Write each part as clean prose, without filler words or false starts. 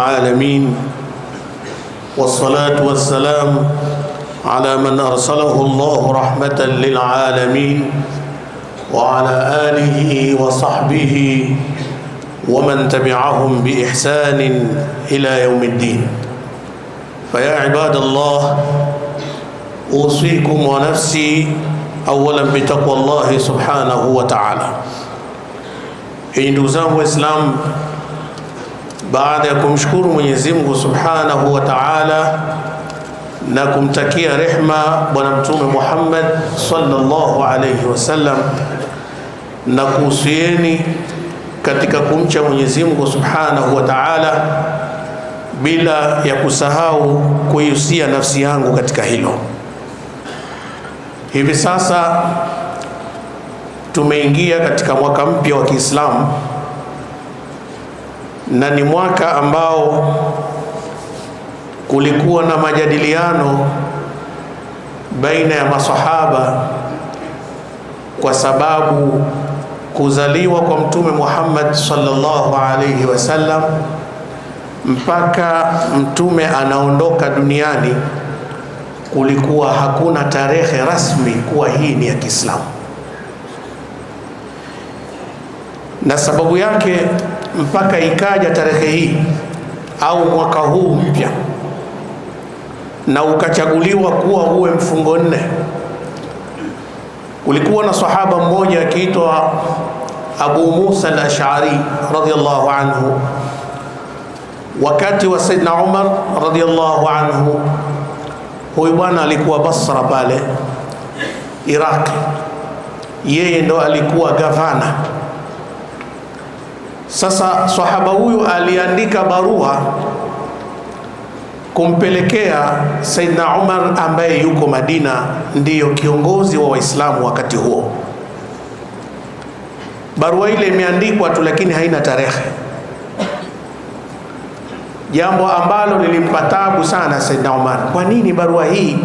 العالمين والصلاة والسلام على من أرسله الله رحمة للعالمين وعلى آله وصحبه ومن تبعهم بإحسان إلى يوم الدين. فيا عباد الله، أوصيكم ونفسي أولا بتقوى الله سبحانه وتعالى. Ndugu zangu Waislamu, baada ya kumshukuru Mwenyezi Mungu Subhanahu wa Ta'ala na kumtakia rehma Bwana Mtume Muhammad sallallahu alayhi wasallam, na kuhusieni katika kumcha Mwenyezi Mungu Subhanahu wa Ta'ala, bila ya kusahau kuihusia nafsi yangu katika hilo. Hivi sasa tumeingia katika mwaka mpya wa Kiislamu, na ni mwaka ambao kulikuwa na majadiliano baina ya masahaba, kwa sababu kuzaliwa kwa Mtume Muhammad sallallahu alayhi wasallam mpaka Mtume anaondoka duniani kulikuwa hakuna tarehe rasmi kuwa hii ni ya Kiislamu. Na sababu yake mpaka ikaja tarehe hii au mwaka huu mpya na ukachaguliwa kuwa uwe mfungo 4, kulikuwa na sahaba mmoja akiitwa Abu Musa al-Ash'ari radhiyallahu anhu, wakati wa Saidna Umar radhiyallahu anhu. Huyu bwana alikuwa Basra pale Iraq, yeye ndo alikuwa gavana. Sasa sahaba huyu aliandika barua kumpelekea Saidna Umar ambaye yuko Madina, ndiyo kiongozi wa Waislamu wakati huo. Barua ile imeandikwa tu, lakini haina tarehe, jambo ambalo lilimpa taabu sana Saidna Umar. Kwa nini barua hii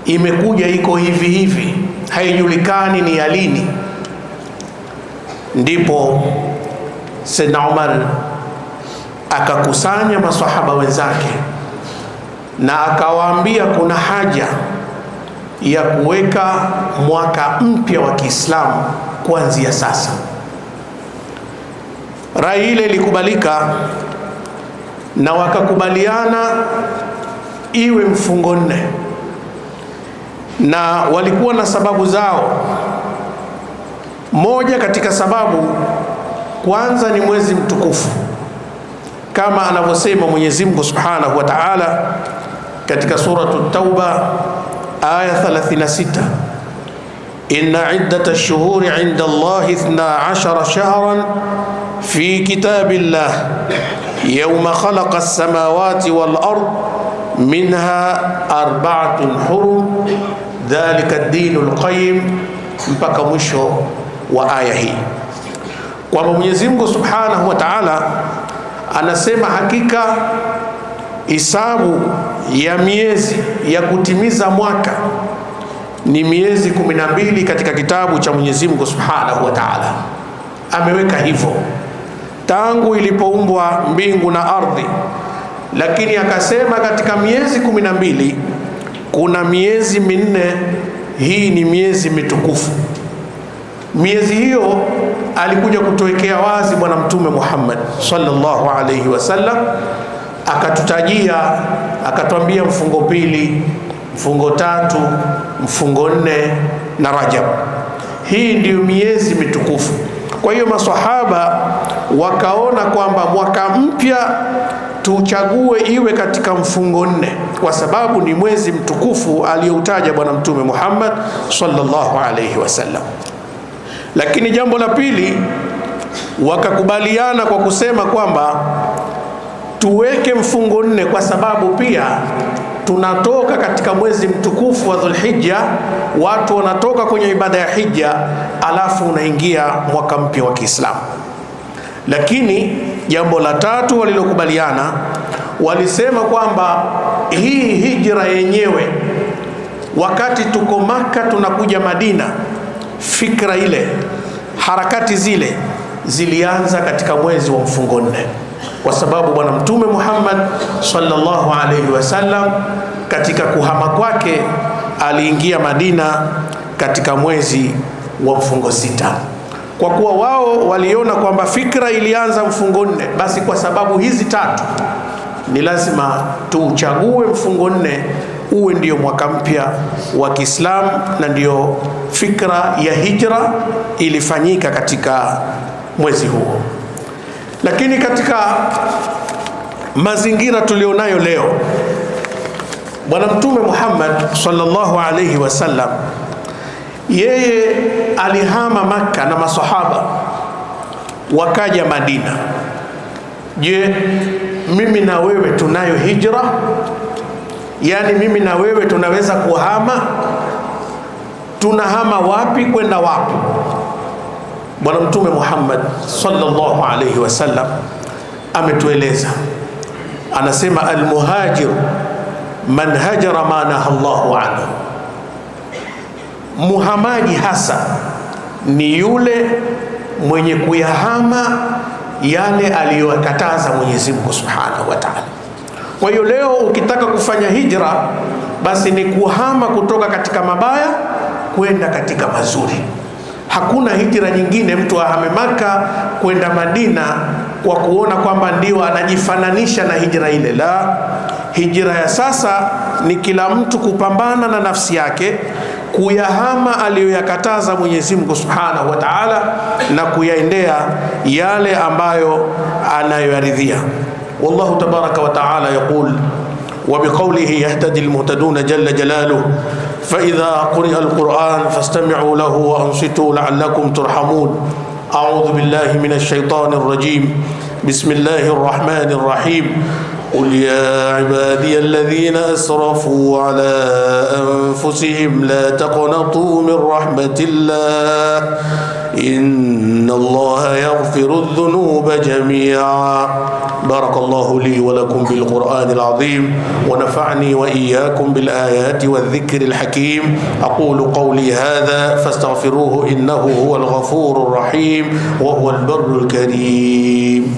imekuja iko hivi hivi, haijulikani ni ya lini? Ndipo Saidna Umar akakusanya maswahaba wenzake na akawaambia kuna haja ya kuweka mwaka mpya wa Kiislamu kuanzia sasa. Rai ile ilikubalika na wakakubaliana iwe mfungo 4, na walikuwa na sababu zao. Moja katika sababu, kwanza ni mwezi mtukufu, kama anavyosema Mwenyezi Mungu Subhanahu wa Ta'ala katika suratu Tauba aya 36, inna iddata ash-shuhuri 'inda Allahi 12 shahran fi kitabillah yawma khalaqa as-samawati wal ard minha 4 hurum dhalika ad-dinul qayyim, mpaka mwisho wa aya hii. Kwamba Mwenyezi Mungu Subhanahu wa Ta'ala anasema hakika hisabu ya miezi ya kutimiza mwaka ni miezi 12 katika kitabu cha Mwenyezi Mungu Subhanahu wa Ta'ala. Ameweka hivyo tangu ilipoumbwa mbingu na ardhi, lakini akasema katika miezi 12 kuna miezi 4, hii ni miezi mitukufu. Miezi hiyo alikuja kutuwekea wazi Bwana Mtume Muhammad sallallahu alayhi wasallam, akatutajia, akatuambia mfungo 2, mfungo 3, mfungo 4 na Rajab. Hii ndiyo miezi mitukufu. Kwa hiyo maswahaba wakaona kwamba mwaka mpya tuchague iwe katika mfungo 4, kwa sababu ni mwezi mtukufu aliyoutaja Bwana Mtume Muhammad sallallahu alayhi wasallam. Lakini jambo la pili, wakakubaliana kwa kusema kwamba tuweke mfungo 4 kwa sababu pia tunatoka katika mwezi mtukufu wa Dhulhijja, watu wanatoka kwenye ibada ya hija, alafu unaingia mwaka mpya wa Kiislamu. Lakini jambo la tatu walilokubaliana, walisema kwamba hii hijra yenyewe, wakati tuko Maka tunakuja Madina, fikra ile, harakati zile zilianza katika mwezi wa mfungo 4. kwa sababu Bwana Mtume Muhammad sallallahu alaihi wasallam katika kuhama kwake aliingia Madina katika mwezi wa mfungo sita. Kwa kuwa wao waliona kwamba fikra ilianza mfungo 4, basi kwa sababu hizi tatu ni lazima tuuchague mfungo 4 uwe ndio mwaka mpya wa Kiislamu, na ndio fikra ya hijra ilifanyika katika mwezi huo. Lakini katika mazingira tulionayo leo, Bwana Mtume Muhammad sallallahu alaihi wasallam yeye alihama Makka na masahaba wakaja Madina. Je, mimi na wewe tunayo hijra? Yani mimi na wewe tunaweza kuhama? Tunahama wapi kwenda wapi? Bwana Mtume Muhammad sallallahu alaihi wasallam ametueleza, anasema almuhajir man hajara ma nahallahu anhu. Muhamaji hasa ni yule mwenye kuyahama yale aliyokataza Mwenyezi Mungu Subhanahu wa Ta'ala. Kwa hiyo leo ukitaka kufanya hijra, basi ni kuhama kutoka katika mabaya kwenda katika mazuri. Hakuna hijra nyingine mtu ahame Maka kwenda Madina kwa kuona kwamba ndio anajifananisha na hijra ile. La, hijra ya sasa ni kila mtu kupambana na nafsi yake, kuyahama aliyoyakataza Mwenyezi Mungu Subhanahu wa Ta'ala na kuyaendea yale ambayo anayoyaridhia. Wallahu tabaraka wa ta'ala yaqul wa biqawlihi yahtadi almuhtaduna jalla jalaluhu fa idha quri'a alquran fastami'u lahu wa ansitu la'allakum turhamun. A'udhu billahi minash shaitanir rajim. Bismillahir rahmanir rahim. قل يا عبادي الذين أسرفوا على أنفسهم لا تقنطوا من رحمة الله إن الله يغفر الذنوب جميعا. بارك الله لي ولكم بالقرآن العظيم ونفعني وإياكم بالآيات والذكر الحكيم. أقول قولي هذا فاستغفروه إنه هو الغفور الرحيم وهو البر الكريم.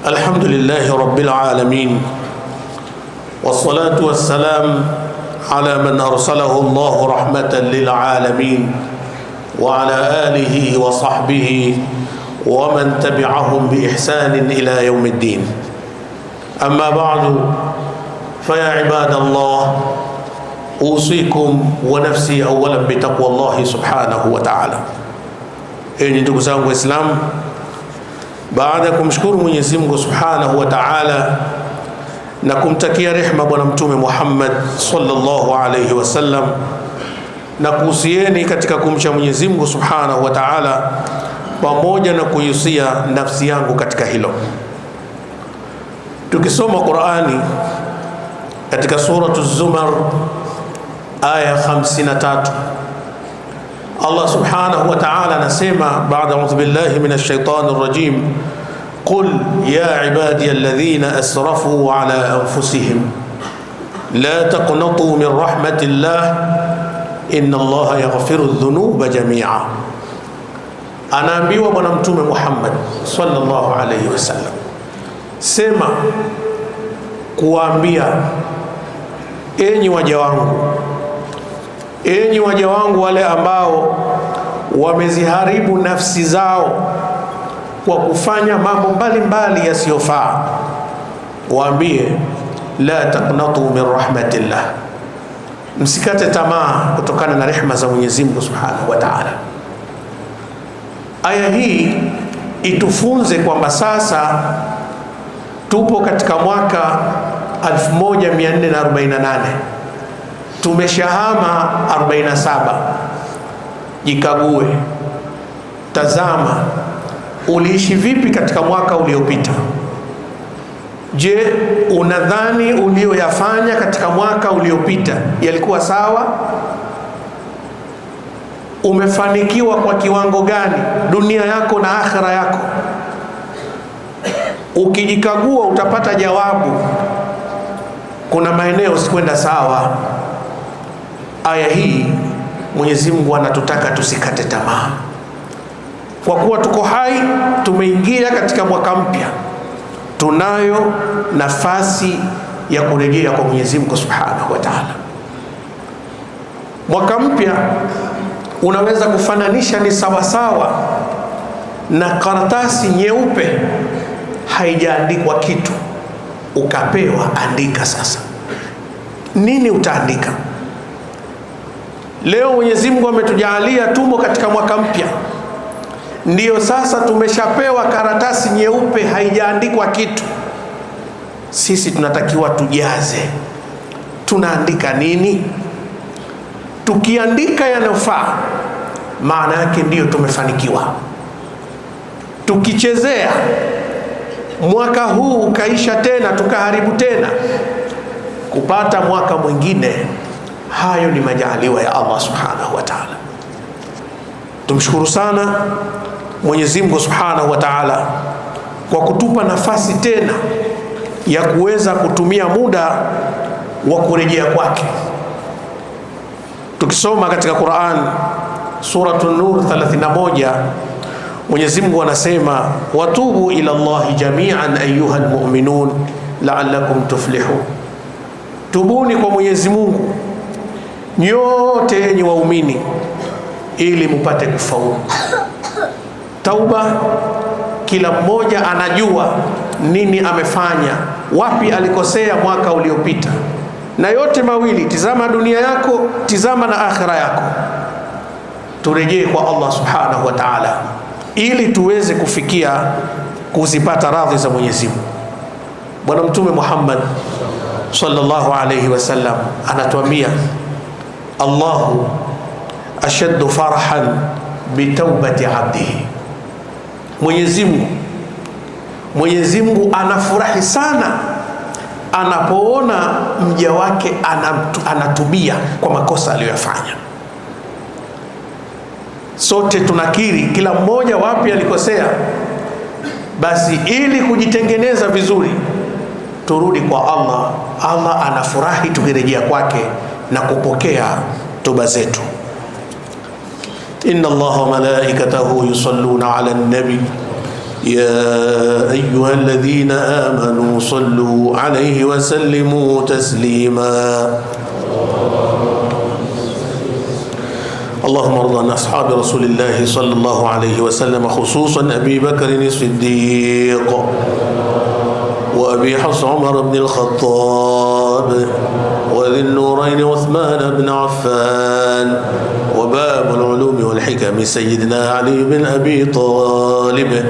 الحمد لله رب العالمين والصلاة والسلام على من أرسله الله رحمة للعالمين وعلى آله وصحبه ومن تبعهم بإحسان إلى يوم الدين. أما بعد فيا عباد الله أوصيكم ونفسي أولا بتقوى الله سبحانه وتعالى. Enyi ndugu zangu Waislamu, baada ya kumshukuru Mwenyezi Mungu Subhanahu wa Ta'ala na kumtakia rehema Bwana Mtume Muhammad sallallahu alayhi wasallam, na kuhusieni katika kumcha Mwenyezi Mungu Subhanahu wa Ta'ala, pamoja na kuhusia nafsi yangu katika hilo. Tukisoma Qur'ani katika suratu Zumar aya 53, Allah Subhanahu wa Ta'ala anasema baada a'udhu billahi minash shaitanir rajim, qul ya ibadiy alladhina asrafu ala anfusihim la taqnatu min rahmatillah inna Allaha yaghfiru dhunuba jami'a. Anaambiwa Bwana Mtume Muhammad sallallahu alayhi wasallam, sema kuambia, enyi waja wangu, enyi waja wangu wale ambao wameziharibu nafsi zao kwa kufanya mambo mbalimbali yasiyofaa, waambie la taqnatu min rahmatillah, msikate tamaa kutokana na rehema za Mwenyezi Mungu Subhanahu wa Ta'ala. Aya hii itufunze kwamba sasa tupo katika mwaka 1448, tumeshahama 47. Jikague, tazama uliishi vipi katika mwaka uliopita. Je, unadhani ulioyafanya katika mwaka uliopita yalikuwa sawa? Umefanikiwa kwa kiwango gani dunia yako na akhira yako? ukijikagua utapata jawabu. Kuna maeneo sikwenda sawa. Aya hii Mwenyezi Mungu anatutaka tusikate tamaa. Kwa kuwa tuko hai, tumeingia katika mwaka mpya, tunayo nafasi ya kurejea kwa Mwenyezi Mungu Subhanahu wa Ta'ala. Mwaka mpya unaweza kufananisha ni sawasawa na karatasi nyeupe haijaandikwa kitu, ukapewa andika. Sasa nini utaandika? Leo Mwenyezi Mungu ametujalia tumo katika mwaka mpya, ndiyo sasa tumeshapewa karatasi nyeupe haijaandikwa kitu. Sisi tunatakiwa tujaze. Tunaandika nini? Tukiandika yanayofaa, maana yake ndiyo tumefanikiwa. Tukichezea mwaka huu ukaisha tena tukaharibu tena, kupata mwaka mwingine, hayo ni majaliwa ya Allah Subhanahu wa Ta'ala. Tumshukuru sana Mwenyezi Mungu Subhanahu wa Ta'ala kwa kutupa nafasi tena ya kuweza kutumia muda wa kurejea kwake. Tukisoma katika Qur'an Suratul Nur 31, Mwenyezi Mungu anasema, watubu ila Allahi jami'an ayyuhal mu'minun la'allakum tuflihun. Tubuni kwa Mwenyezi Mungu nyote yenye waumini ili mupate kufaulu. Tauba, kila mmoja anajua nini amefanya, wapi alikosea mwaka uliopita. Na yote mawili, tizama dunia yako, tizama na akhira yako. Turejee kwa Allah Subhanahu wa Ta'ala ili tuweze kufikia kuzipata radhi za Mwenyezi Mungu. Bwana Mtume Muhammad sallallahu alayhi wasallam anatuambia, Allahu ashaddu farhan bitawbati abdihi. Mwenyezi Mungu anafurahi sana anapoona mja wake anatubia kwa makosa aliyoyafanya. Sote tunakiri kila mmoja wapi alikosea, basi ili kujitengeneza vizuri turudi kwa Allah. Allah anafurahi tukirejea kwake na kupokea toba zetu. Inna Allaha wa malaikatahu yusalluna ala nabi ya ayyuhalladhina amanu sallu alayhi wa sallimu taslima. اللهم ارض عن أصحاب رسول الله صلى الله عليه وسلم، خصوصا أبي بكر الصديق وأبي حفص عمر بن الخطاب وذي النورين عثمان بن عفان وباب العلوم والحكم سيدنا علي بن أبي طالب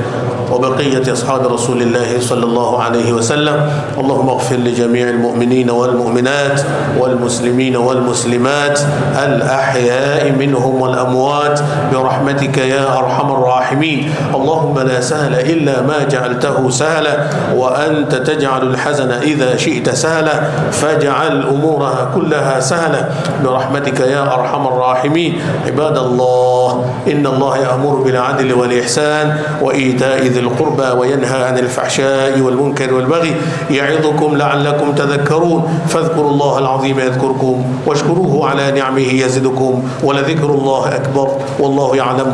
وبقية أصحاب رسول الله صلى الله عليه وسلم. اللهم اغفر لجميع المؤمنين والمؤمنات والمسلمين والمسلمات الأحياء منهم والأموات برحمتك يا أرحم الراحمين. اللهم لا سهل إلا ما جعلته سهلا، وأنت تجعل الحزن إذا شئت سهلا، فاجعل أمورها كلها سهلة برحمتك يا أرحم الراحمين. عباد الله، إن الله يأمر بالعدل والإحسان وإيتاء ذي القربى وينهى عن الفحشاء والمنكر والبغي يعظكم لعلكم تذكرون. فاذكروا الله العظيم يذكركم واشكروه على نعمه يزدكم ولذكر الله أكبر والله يعلم